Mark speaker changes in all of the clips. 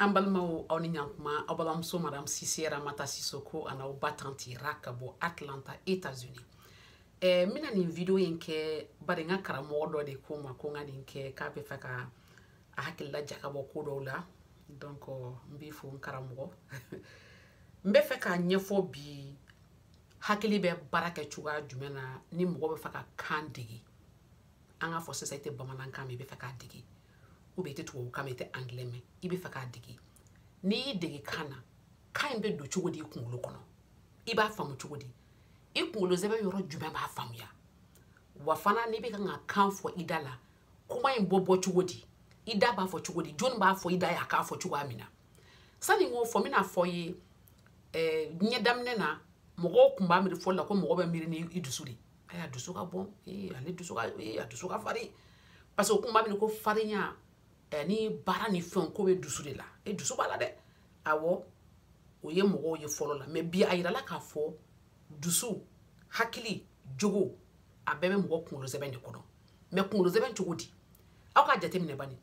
Speaker 1: Ambalmao Auniankma, Abalamso, Madame Sisiera Mata Sissoko, and our batanti Rakabo, Atlanta, États-Unis. Mina ni video inke baringa karamodo de kuma konga dinke kape faka ahakilla jakabo kodola donc mbifu karamogo mbe faka nyefo bi hakili be baraka chuga jumena ni mgo be faka kandigi anga fo society bamananka me be faka digi ubete to kamete anglais me ibe faka digi ni digi kana kaimbe do chugodi kungulo kono iba famu chugodi ikungolo zebe yoro jume ba famya wafana ni be kan kan fo idala kuma imbobo chugodi ida ba fo chugodi jon ba fo ida ya ka fo chugo amina sani ngo fo mina fo yi nyedamne na mogo kumba mi fo la ko mogo be miri ni idusuri aya dusuka bon ale dusuka fari parce que kumba mi ko farinya ni bara ni fon ko be dusuri la dusu bala de awo oye mogo ye folo la me bi ayira la ka fo dusu hakili jogo abebe mogo kungulo zebe ne kono me kungulo zebe chugodi aka jate mine bani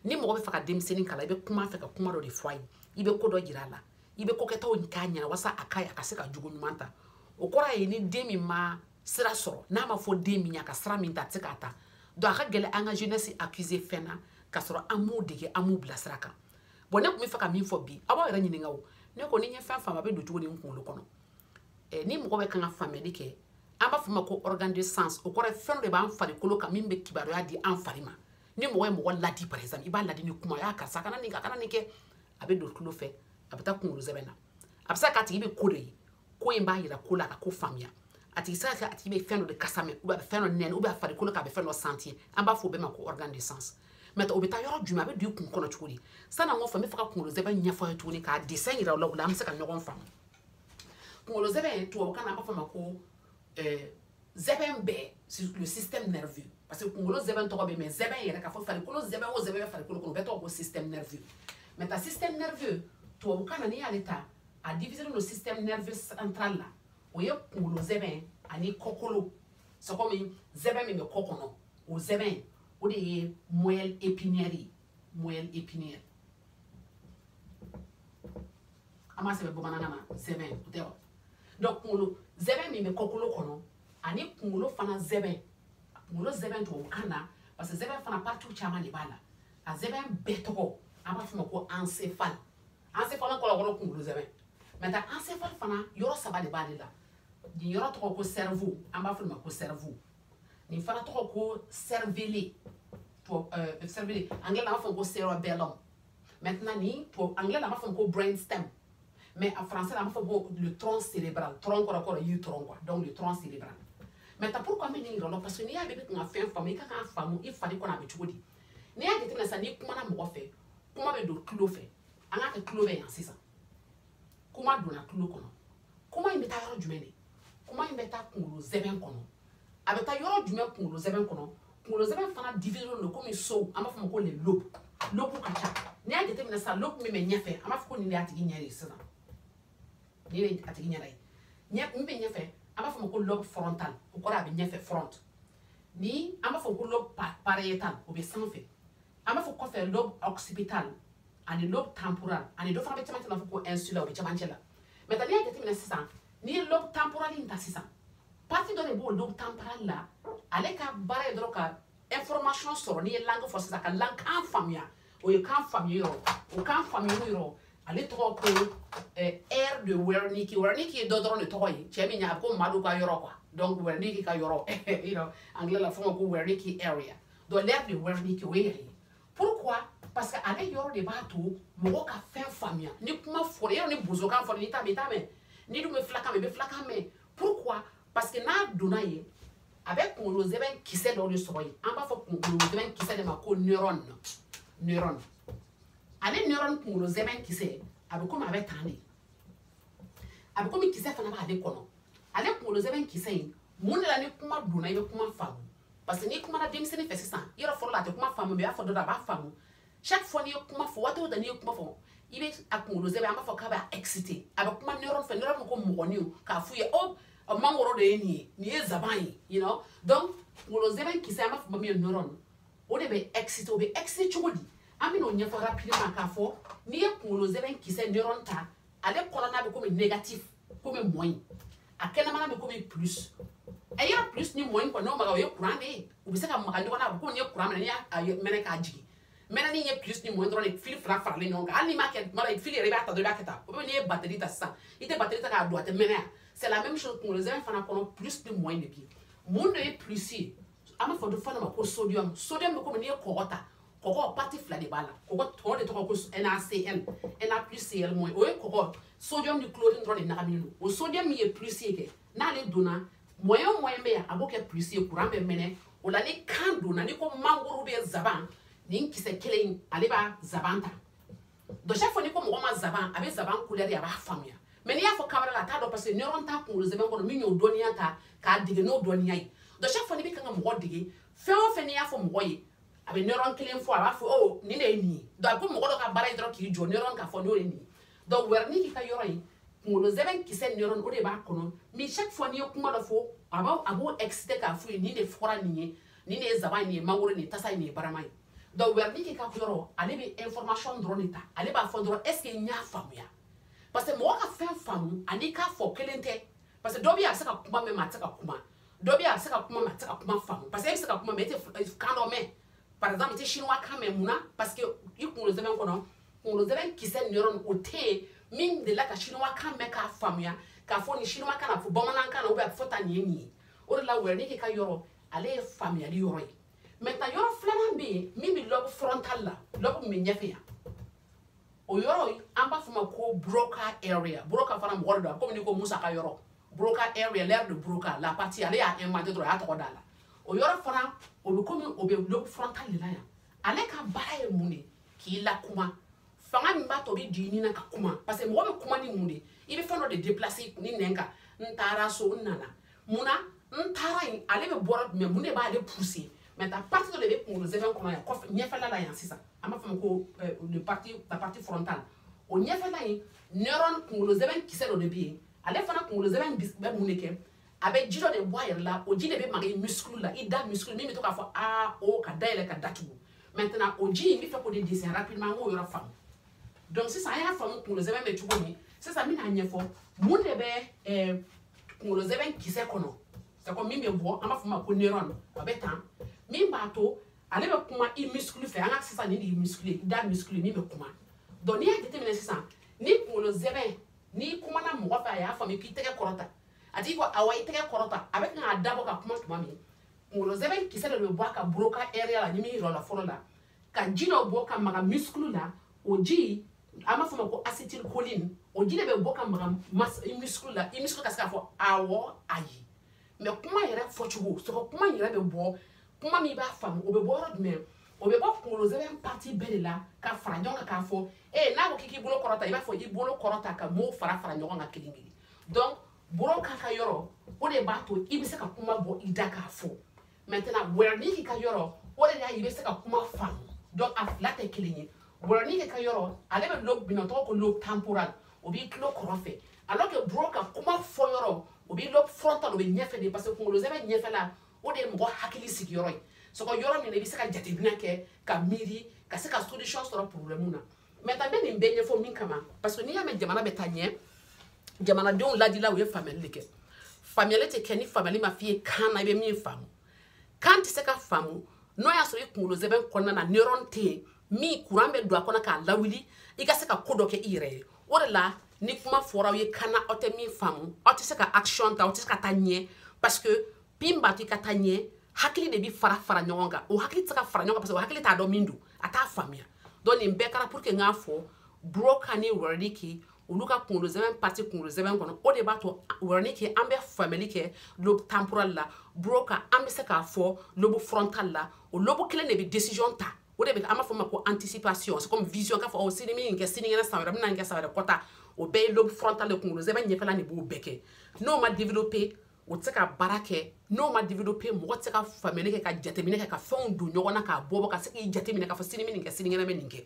Speaker 1: ni mogo be faka demseni kala ibe kuma feka kuma do de foi ibe kodo jirala ibe koketa onkanya wasa akaya kaseka jugo nyumanta okora ye ni demi ma sira soro na ma fo demi nya ka sira minta tikata do aka gele anga jeunesse accusé fena ka soro amu dege amu blasraka bonne ko mi faka mi fo bi aba era nyini ngawo ne ko ni nya fa ma be do jugo ni nkunlo kono ni mogo be kan family ke amba fuma ko organe de sens okora fen de ba amfari kolo ka mimbe kibaro ya di amfarima ni mogo ladi par exemple iba ladi ni kuma ya kasa kana ni ke abe do kulo fe abata kungulo zebena absa ka tibe kode ko imba yira kola ka ko famia ati sa ka tibe feno de kasame ou ba feno nen ou ba fari kolo ka be feno sentier amba fo be ma ko organe de sens mais obeta yoro djuma be du kun kono chukuri sana ngo fa me faka kungulo zeba nya fo to ni ka dessin yira lo la amsa ka nyogon fam kungulo zebe to kana amba fo ma ko zeben be sur le système nerveux parce que kungulo zeben to be mais zeben yira ka fo fari kolo zeben o zeben fari kolo ko be to ko système nerveux mais ta système nerveux to bukana ni aleta a diviser le système nerveux central là oye kungulo zeben ani kokolo so comme zeben me kokono o zeben o de moelle épinière ama se be bomana na zeben o de donc kungulo zeben me kokolo kono ani kungulo fana zeben to bukana parce que zeben fana partout chama ni bala a zeben betoko ama fuma ko encéphale ko la woro kungulo zeben mais ta encéphale fana yoro saba de bali la di yoro to ko cerveau amba fuma ko cerveau ni fana to ko cervelet to cervelet anglais la fuma ko cerebellum maintenant ni to anglais la fuma ko brainstem mais en français la fuma ko le tronc cérébral tronc ko you tronc quoi donc le tronc cérébral mais ta pourquoi me ni rolo parce que ni ya bebe ko afin fami ka kan famu ifali ko na be chudi ni ya gete na sa ni kuma na mo fe kuma be do kilo fe anga ke kilo be yan sisa kuma do na kilo kono kuma imbe ta yoro jumene kuma imbe ta kungulo zeben kono abeta yoro jume kungulo zeben kono kungulo zeben fana division no comme so ama famo ko le lobe kacha ni a gete na sa lobe me nyefe ama fako ni atigi nyare sisa ni le atigi nyare mbe nyefe ama famo ko lobe frontal o ko rabe nyefe front ni ama famo ko lobe parietal o be sanfe ama fako ko fe lobe occipital ani lobe temporal ani do fana be chamante na fako insula o be chamantela mais tani a gete na sisa ni lobe temporal inta sisa parti do le bo lobe temporal la ale ka bare do ka information sur ni langue force ka langue kan famia o ye kan famia o kan famia ro ale to ko air de Wernicke do ne to yi chemi nya ko madu ka yoro kwa donc Wernicke ka yoro you know anglais la fama ko Wernicke area do l'air de Wernicke we pourquoi parce que ale yoro de bateau mo ka fin famia ni kuma fore ni bozo kan fore ni tabe ni du me flaka me pourquoi parce que na donaye avec kungulo zeben kisse do le soyi amba fo kungulo zeben kisse de ma ko neurone ale neurone kungulo zeben kisse abe ko ma be tande abe ko mi kisse fana ba de kono ale kungulo zeben kisse mun la ni kuma dona ibe kuma famu parce que ni kuma na demse ni fesisa yoro fo la te kuma famu be afo do da ba famu chaque fois ni kuma fo wato da ni kuma fo ibe akungulo zeben amba fo ka ba excité abe kuma neurone ko mo ni ka fuye o mangoro de ni zaban you know donc kungulo zeben kisse amba fo mi neurone o de be excité chudi ami no ɲɛfɔ rapidement k'a fɔ n'i ye kunkolo zɛbɛn kisɛ neuron ta ale kɔnɔna bɛ komi négatif komi moins a kɛnɛmana bɛ komi plus a yɛrɛ plus ni moins kɔni n'o maga o ye courant de ye u bɛ se ka maga ɲɔgɔn na a bɛ komi n'i ye courant minɛ n'i y'a mɛnɛ k'a jigin mɛnɛni ye plus ni moins dɔrɔn de fili fila faralen ɲɔgɔn kan hali n'i m'a kɛ tuma la fili yɛrɛ i b'a ta dɔrɔn i b'a kɛ tan o bɛ n'i ye batterie ta sisan i tɛ batterie ta k'a don a tɛ mɛnɛ yan c'est la même chose kunkolo zɛbɛn fana kɔnɔ plus ni moins de bɛ yen mun de ye plus ye an b'a fɔ dɔ fana ma ko sodium sodium bɛ komi n'i ye kɔgɔ ta kɔgɔ parti fila de b'a la kɔgɔ de tɔgɔ ko NaCl Na plus Cl moins o ye kɔgɔ sodium ni chlorine dɔrɔn de ɲagaminen don o sodium min ye plus ye kɛ n'ale donna moyen o moyen bɛ yan a b'o kɛ plus ye courant bɛ mɛnɛ o la ni kan donna ni ko mangoro bɛ zaban nin kisɛ kelen in ale b'a zaban ta donc chaque fois ni ko mɔgɔ ma zaban a bɛ zaban couleur ye a b'a faamuya mais n'i y'a fɔ kamara la a t'a dɔn parce que neuron t'a kunkolo zɛbɛn kɔnɔ min y'o dɔnniya ta k'a dege n'o dɔnniya ye donc chaque fois ni bɛ kan ka mɔgɔ dege fɛn o fɛn n'i y'a fɔ mɔgɔ ye a bɛ neuron kelen fɔ a b'a fɔ oh nin de ye nin ye donc a ko mɔgɔ dɔ ka baara ye dɔrɔn k'i jɔ neuron k'a fɔ n'o ye nin ye donc wɛrɛni k'i ka yɔrɔ ye kunkolo zɛbɛn kisɛ neuron o de b'a kɔnɔ mais chaque fois n'i ye kuma dɔ fɔ a b'o exciter k'a fɔ ye nin de fɔra nin ye nin de ye zaban nin ye mangoro nin ye tasa nin ye barama ye donc wɛrɛni k'i ka yɔrɔ ale bɛ information dɔrɔn de ta ale b'a fɔ dɔrɔn est ce que n y'a faamuya parce que mɔgɔ ka fɛn faamu ani k'a fɔ kelen tɛ parce que dɔ bɛ yen a bɛ se ka kuma mɛn mais a tɛ se ka kuma dɔ bɛ yen a bɛ se ka kuma mais a tɛ se ka kuma faamu parce que e bɛ se ka kuma mais e tɛ kan dɔ mɛn par exemple i tɛ chinois kan mɛn mun na parce que i kunkolo zɛbɛn kɔnɔ kunkolo zɛbɛn kisɛ neuron o tɛ yen min delila ka chinois kan mɛn k'a faamuya k'a fɔ nin chinois kan na fɔ bamanankan na ou bien a bɛ fɔ ta nin ye nin ye o de la wɛrɛni k'i ka yɔrɔ ale ye faamuyali yɔrɔ ye maintenant yɔrɔ filanan bɛ yen min bɛ lobe frontal la lobe min bɛ ɲɛfɛ yan o yɔrɔ an b'a fɔ ma ko Broca area Broca fana mɔgɔ de don komi n'i ko Musa ka yɔrɔ Broca area l'aire de Broca la partie ale y'a inventé dɔrɔn a y'a tɔgɔ d'a la o yɔrɔ fana o bɛ komi o bɛ lobe frontal de la yan ale ka baara ye mun de k'i lakuma fanga min b'a to o bɛ di i ni na ka kuma parce que mɔgɔ bɛ kuma ni mun de i bɛ fɛn dɔ de déplacer ni nɛn kan n taara so n nana mun na n taara yen ale bɛ bɔra mais mun de b'ale pousser maintenant partie dɔ de bɛ kunkolo zɛbɛn kɔnɔ yan kɔfɛ ɲɛfɛla la yan sisan an b'a fɔ ma ko la partie frontale o ɲɛfɛla in neuron kunkolo zɛbɛn kisɛ dɔ de bɛ yen ale fana kunkolo zɛbɛn bɛ mun de kɛ a bɛ ji dɔ de bɔ a yɛrɛ la o ji de bɛ maga i muscle la i da muscle min bɛ to k'a fɔ a o ka dayɛlɛ ka datugu maintenant o ji in bɛ fɛ k'o de dessin rapidement an k'o yɔrɔ faamu donc sisan an y'a faamu kunkolo zɛbɛn bɛ cogo min sisan n bɛna ɲɛfɔ mun de bɛ kunkolo zɛbɛn kisɛ kɔnɔ c'est comme min bɛ bɔ an b'a fɔ ma ko neuron a bɛ tan min b'a to ale bɛ kuma i muscle fɛ an ka sisan nin de ye muscle ye i da muscle min bɛ kuma donc n'i y'a jateminɛ sisan ni kunkolo zɛbɛn n'i kumana mɔgɔ fɛ a y'a faamu k'i tɛgɛ kɔrɔta a tigi ko awɔ i tɛgɛ kɔrɔta a bɛ kan k'a dabɔ ka kuma tuma min kunkolo zɛbɛn kisɛ dɔ bɛ bɔ a ka Broca area la ni min yir'o la fɔlɔ la ka ji dɔ bɔ ka maga muscle la o ji an b'a fɔ ma ko acetylcholine o ji de bɛ bɔ ka maga i muscle la i muscle ka se k'a fɔ awɔ ayi mais kuma yɛrɛ fɔcogo sɔgɔ kuma yɛrɛ bɛ bɔ kuma min b'a faamu o bɛ bɔ yɔrɔ jumɛn o bɛ bɔ kunkolo zɛbɛn partie bɛɛ de la ka fara ɲɔgɔn kan k'a fɔ n'a ko k'i k'i bolo kɔrɔta i b'a fɔ i bolo kɔrɔta ka mots fara ɲɔgɔn kan kelen kelen donc Broca ka yɔrɔ o de b'a to i bɛ se ka kuma bɔ i da k'a fɔ maintenant wɛrɛni ka yɔrɔ o de y'a i bɛ se ka kuma faamu donc a fila tɛ kelen ye wɛrɛni ka yɔrɔ ale bɛ lobe minɛ o tɔgɔ ko lobe temporal o b'i tulo kɔrɔfɛ alors que Broca kuma fɔ yɔrɔ o b'i lobe frontal o bɛ ɲɛfɛ de parce que kunkolo zɛbɛn ɲɛfɛla o de ye mɔgɔ hakili sigiyɔrɔ ye sɔgɔ yɔrɔ min na i bɛ se ka jateminɛ kɛ ka miiri ka se ka solution sɔrɔ problème na maintenant n bɛ nin bɛɛ ɲɛfɔ min kama parce que n'i y'a mɛn jamana bɛ taa ɲɛ jamanadenw ladila u ye faamuyali de kɛ faamuyali tɛ kɛ ni faamuyali ma f'i ye kan na i bɛ min faamu kan tɛ se ka faamu n'o y'a sɔrɔ i kunkolo zɛbɛn kɔnɔna na neuron tɛ yen min courant bɛ don a kɔnɔ k'a lawuli i ka se ka ko dɔ kɛ i yɛrɛ ye o de la ni kuma fɔra aw ye kan na aw tɛ min faamu aw tɛ se ka action ta aw tɛ se ka taa ɲɛ parce que pin b'a to i ka taa ɲɛ hakili de bɛ fara ɲɔgɔn kan o hakili tɛ se ka fara ɲɔgɔn kan parce que o hakili t'a dɔn min don a t'a faamuya donc nin bɛɛ kɛra pour que n k'a fɔ Broca ni wɛrɛni kɛ olu ka kunkolo zɛbɛn partie kunkolo zɛbɛn kɔnɔ o de b'a to wɛrɛni kɛ an bɛ faamuyali kɛ lobe temporal la Broca an bɛ se k'a fɔ lobe frontal la o lobe kelen de bɛ décision ta o de bɛ an b'a fɔ ma ko anticipation c'est comme vision k'a fɔ sini min kɛ sinikɛnɛ san wɛrɛ n bɛna nin kɛ san wɛrɛ kɔta o bɛɛ ye lobe frontal de kunkolo zɛbɛn ɲɛfɛla de b'o bɛɛ kɛ n'o ma développer o tɛ se ka baara kɛ n'o ma développer mɔgɔ tɛ se ka faamuyali kɛ ka jateminɛ kɛ ka fɛnw don ɲɔgɔn na k'a bɔ ka se k'i jateminɛ k'a fɔ sini min nin kɛ sinikɛnɛ bɛ nin kɛ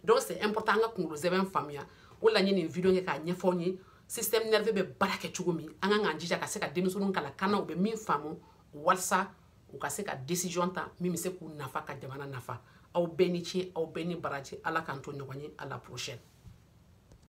Speaker 1: donc c'est important an ka kunkolo zɛbɛn faamuya o la n ye nin video kɛ k'a ɲɛfɔ aw ye système nerveux bɛ baara kɛ cogo min an kan k'an jija ka se ka denmisɛnninw kalan kan na u bɛ min faamu walasa u ka se ka décision ta min bɛ se k'u nafa ka jamana nafa aw bɛɛ ni ce aw bɛɛ ni baraji ala k'an to ɲɔgɔn ye à la prochaine